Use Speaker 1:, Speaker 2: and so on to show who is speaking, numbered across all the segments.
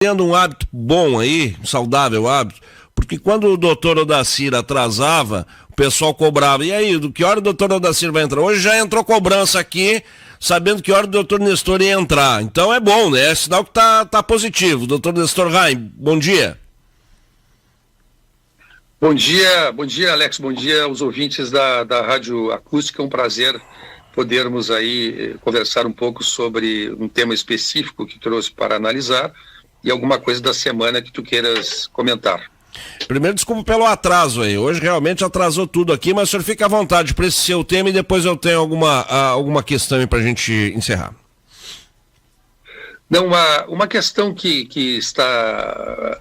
Speaker 1: tendo um hábito bom aí, um saudável hábito, porque quando o doutor Odacir atrasava, o pessoal cobrava. E aí, do que hora o doutor Odacir vai entrar? Hoje já entrou cobrança aqui, sabendo que hora o doutor Nestor ia entrar. Então é bom, né? É sinal que tá positivo. Doutor Nestor Raim, bom dia.
Speaker 2: Bom dia, Alex, bom dia aos ouvintes da Rádio Acústica. É um prazer podermos aí conversar um pouco sobre um tema específico que trouxe para analisar e alguma coisa da semana que tu queiras comentar.
Speaker 1: Primeiro, desculpa pelo atraso aí. Hoje realmente atrasou tudo aqui, mas o senhor fica à vontade para esse seu tema e depois eu tenho alguma questão aí para a gente encerrar.
Speaker 2: Não, uma questão que está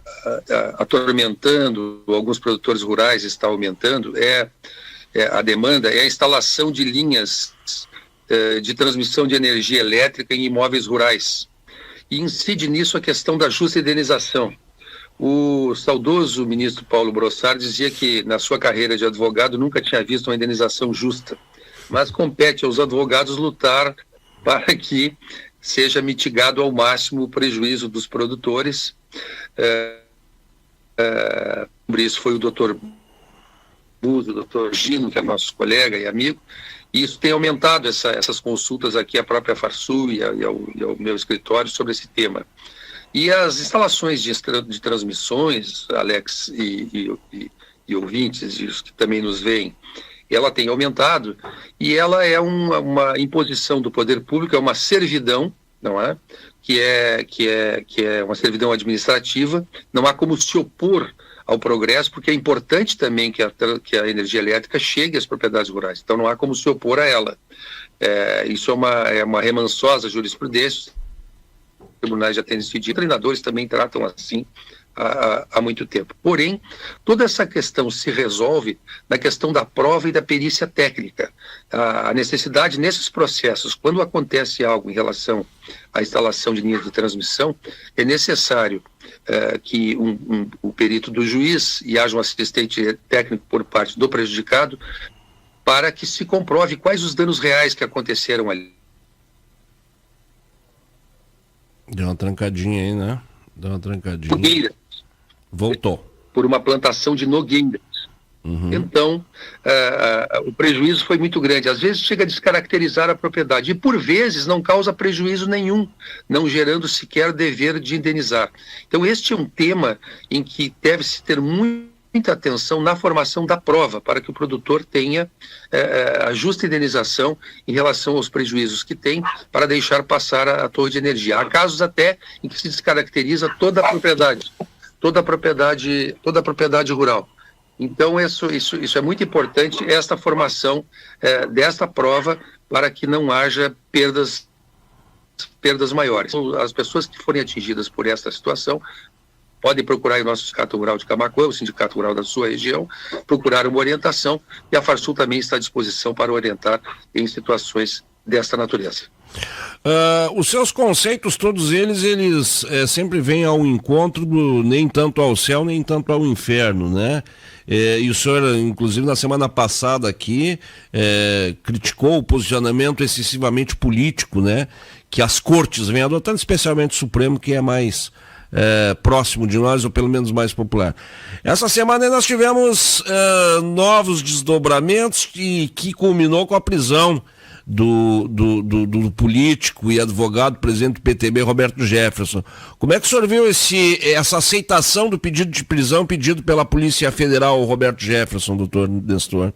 Speaker 2: atormentando, alguns produtores rurais está aumentando, a demanda, é a instalação de linhas de transmissão de energia elétrica em imóveis rurais. E incide nisso a questão da justa indenização. O saudoso ministro Paulo Brossard dizia que na sua carreira de advogado nunca tinha visto uma indenização justa, mas compete aos advogados lutar para que seja mitigado ao máximo o prejuízo dos produtores. Por isso foi o doutor Buzo, o doutor Gino, que é nosso colega e amigo, e isso tem aumentado essas consultas aqui, a própria Farsul e ao meu escritório sobre esse tema. E as instalações de transmissões, Alex e ouvintes, e os que também nos veem, ela tem aumentado e ela é uma imposição do poder público, é uma servidão, não é? Que é uma servidão administrativa. Não há como se opor ao progresso, porque é importante também que a energia elétrica chegue às propriedades rurais. Então não há como se opor a ela. Isso é uma remansosa jurisprudência. Os tribunais já têm decidido. Treinadores também tratam assim há muito tempo. Porém, toda essa questão se resolve na questão da prova e da perícia técnica. A necessidade nesses processos, quando acontece algo em relação à instalação de linhas de transmissão, é necessário que o perito do juiz e haja um assistente técnico por parte do prejudicado para que se comprove quais os danos reais que aconteceram ali.
Speaker 1: Deu uma trancadinha aí, né? Deu uma trancadinha.
Speaker 2: Nogueira.
Speaker 1: Voltou.
Speaker 2: Por uma plantação de nogueiras. Uhum. Então, o prejuízo foi muito grande. Às vezes chega a descaracterizar a propriedade e, por vezes, não causa prejuízo nenhum, não gerando sequer dever de indenizar. Então, este é um tema em que deve-se ter muita atenção na formação da prova, para que o produtor tenha a justa indenização em relação aos prejuízos que tem, para deixar passar a torre de energia. Há casos até em que se descaracteriza toda a propriedade rural. Então, isso é muito importante, esta formação desta prova, para que não haja perdas maiores. As pessoas que forem atingidas por esta situação podem procurar o nosso Sindicato Rural de Camaquã, o Sindicato Rural da sua região, procurar uma orientação, e a Farsul também está à disposição para orientar em situações desta natureza.
Speaker 1: Os seus conceitos, todos eles sempre vêm ao encontro do nem tanto ao céu, nem tanto ao inferno, né? E o senhor, inclusive, na semana passada aqui, criticou o posicionamento excessivamente político, né? Que as cortes vêm adotando, especialmente o Supremo, que é mais próximo de nós, ou pelo menos mais popular. Essa semana nós tivemos novos desdobramentos que culminou com a prisão do político e advogado, presidente do PTB, Roberto Jefferson. Como é que o senhor viu essa aceitação do pedido de prisão pedido pela Polícia Federal, Roberto Jefferson, doutor Nestor?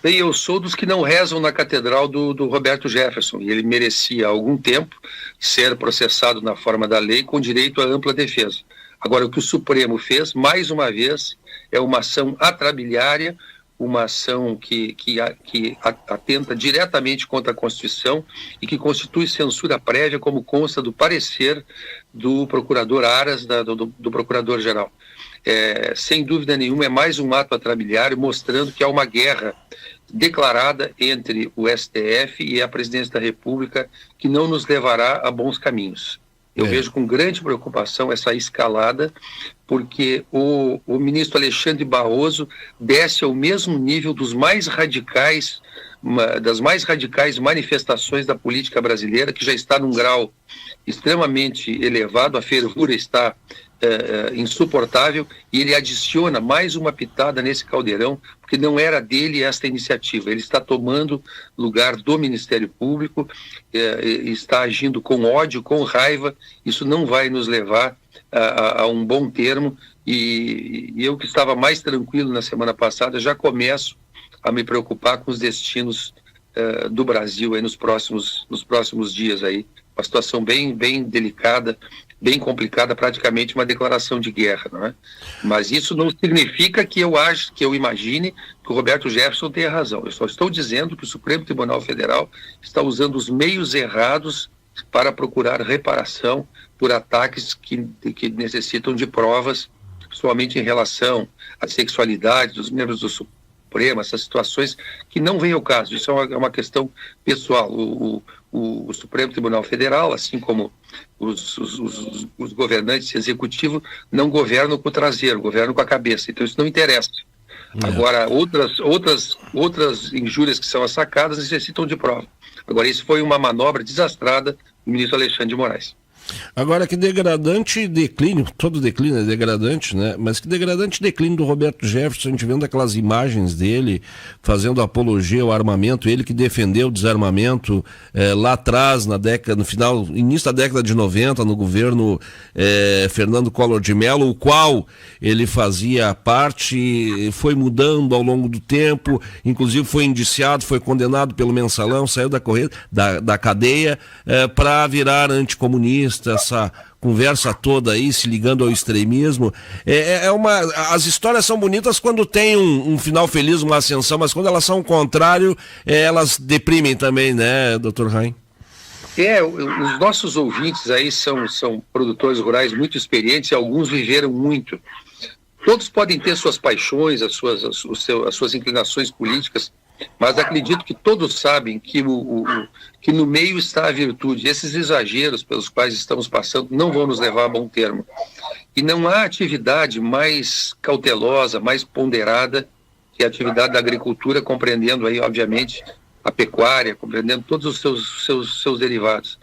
Speaker 2: Bem, eu sou dos que não rezam na catedral do Roberto Jefferson, e ele merecia há algum tempo ser processado na forma da lei com direito à ampla defesa. Agora, o que o Supremo fez, mais uma vez, é uma ação atrabiliária, uma ação que atenta diretamente contra a Constituição e que constitui censura prévia, como consta do parecer do procurador Aras, do procurador-geral. Sem dúvida nenhuma, é mais um ato atrabiliário, mostrando que há uma guerra declarada entre o STF e a Presidência da República, que não nos levará a bons caminhos. Eu vejo com grande preocupação essa escalada, porque o ministro Alexandre Barroso desce ao mesmo nível dos mais radicais das mais radicais manifestações da política brasileira, que já está num grau extremamente elevado, a fervura está insuportável, e ele adiciona mais uma pitada nesse caldeirão, porque não era dele esta iniciativa. Ele está tomando lugar do Ministério Público, está agindo com ódio, com raiva. Isso não vai nos levar a um bom termo, e eu, que estava mais tranquilo na semana passada, já começo a me preocupar com os destinos do Brasil aí nos próximos dias aí. Uma situação bem delicada, bem complicada, praticamente uma declaração de guerra, não é? Mas isso não significa que eu imagine que o Roberto Jefferson tenha razão. Eu só estou dizendo que o Supremo Tribunal Federal está usando os meios errados para procurar reparação por ataques que necessitam de provas, somente em relação à sexualidade dos membros do Supremo, essas situações que não vêm ao caso. Isso é uma questão pessoal. O Supremo Tribunal Federal, assim como os governantes executivos, não governam com o traseiro, governam com a cabeça. Então isso não interessa. Agora, outras injúrias que são sacadas necessitam de prova. Agora, isso foi uma manobra desastrada do ministro Alexandre de Moraes.
Speaker 1: Agora, que degradante declínio, todo declínio é degradante, né? Mas que degradante declínio do Roberto Jefferson, a gente vendo aquelas imagens dele fazendo apologia ao armamento, ele que defendeu o desarmamento lá atrás, no final, início da década de 90, no governo Fernando Collor de Mello, o qual ele fazia parte, foi mudando ao longo do tempo, inclusive foi indiciado, foi condenado pelo Mensalão, saiu da cadeia para virar anticomunista. Essa conversa toda aí, se ligando ao extremismo, as histórias são bonitas quando tem um final feliz, uma ascensão, mas quando elas são o contrário, elas deprimem também, né, Dr. Raim?
Speaker 2: Os nossos ouvintes aí são produtores rurais muito experientes e alguns viveram muito. Todos podem ter suas paixões, as suas inclinações políticas, mas acredito que todos sabem que no meio está a virtude. Esses exageros pelos quais estamos passando não vão nos levar a bom termo. E não há atividade mais cautelosa, mais ponderada que a atividade da agricultura, compreendendo aí, obviamente, a pecuária, compreendendo todos os seus derivados.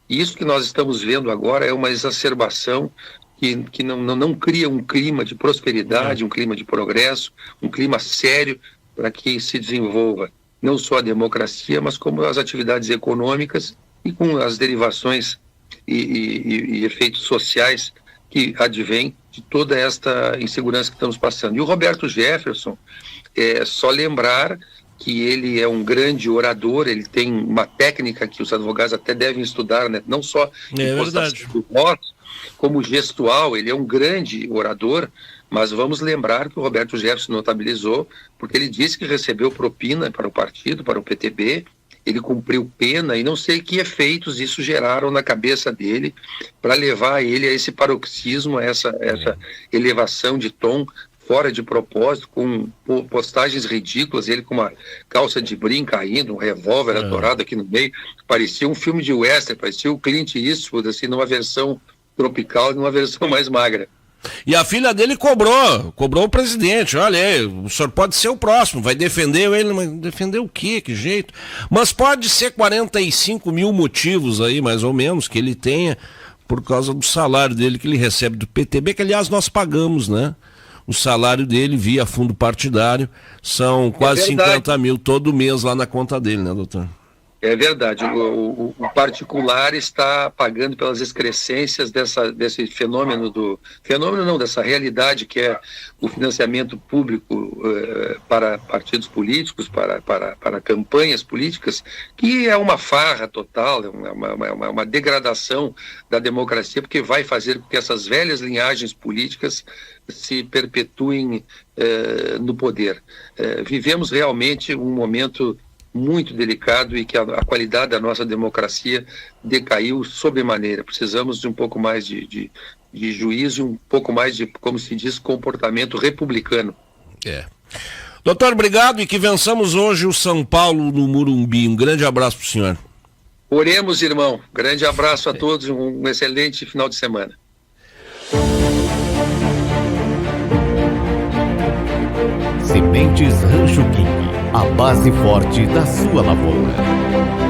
Speaker 2: E isso que nós estamos vendo agora é uma exacerbação que não cria um clima de prosperidade, um clima de progresso, um clima sério para que se desenvolva não só a democracia, mas como as atividades econômicas e com as derivações e efeitos sociais que advêm de toda esta insegurança que estamos passando. E o Roberto Jefferson, só lembrar que ele é um grande orador, ele tem uma técnica que os advogados até devem estudar, né? Não só em postação do voto, como gestual. Ele é um grande orador, mas vamos lembrar que o Roberto Jefferson notabilizou, porque ele disse que recebeu propina para o partido, para o PTB, ele cumpriu pena, e não sei que efeitos isso geraram na cabeça dele para levar ele a esse paroxismo, a essa elevação de tom fora de propósito, com postagens ridículas, ele com uma calça de brim caindo, um revólver atorado aqui no meio, parecia um filme de western, parecia o Clint Eastwood, assim, numa versão tropical e numa versão mais magra.
Speaker 1: E a filha dele cobrou o presidente, olha aí, o senhor pode ser o próximo, vai defender ele, mas defender o quê? Que jeito? Mas pode ser 45 mil motivos aí, mais ou menos, que ele tenha, por causa do salário dele que ele recebe do PTB, que aliás nós pagamos, né? O salário dele via fundo partidário, são quase 50 mil todo mês lá na conta dele, né, doutor?
Speaker 2: É verdade, o particular está pagando pelas excrescências desse dessa realidade que é o financiamento público para partidos políticos, para campanhas políticas, que é uma farra total, é uma degradação da democracia, porque vai fazer com que essas velhas linhagens políticas se perpetuem no poder. Vivemos realmente um momento muito delicado e que a qualidade da nossa democracia decaiu sobremaneira. Precisamos de um pouco mais de juízo e um pouco mais de, como se diz, comportamento republicano.
Speaker 1: Doutor, obrigado e que vençamos hoje o São Paulo no Morumbi. Um grande abraço para o senhor.
Speaker 2: Oremos, irmão. Grande abraço a todos, um excelente final de semana.
Speaker 3: Sementes Rancho King. a base forte da sua lavoura.